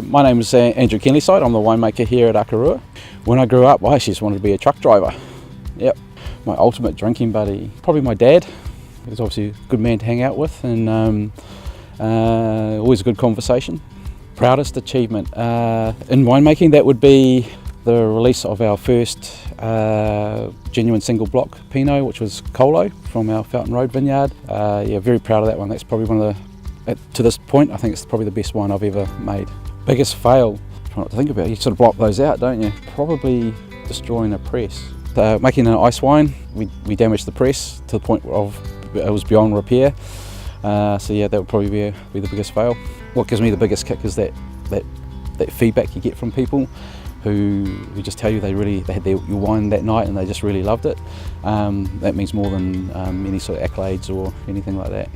My name is Andrew Keenleyside. I'm the winemaker here at Akarua. When I grew up, I actually just wanted to be a truck driver. Yep, my ultimate drinking buddy, probably my dad. He was obviously a good man to hang out with, and always a good conversation. Proudest achievement in winemaking, that would be the release of our first genuine single block pinot, which was Kolo from our Fountain Road vineyard. Yeah, very proud of that one. That's probably one of the, to this point, I think it's probably the best wine I've ever made. Biggest fail, try not to think about it. You sort of block those out, don't you? Probably destroying a press. Making an ice wine, we damaged the press to the point of it was beyond repair. So yeah, that would probably be the biggest fail. What gives me the biggest kick is that feedback you get from people who just tell you they had your wine that night and they just really loved it. That means more than any sort of accolades or anything like that.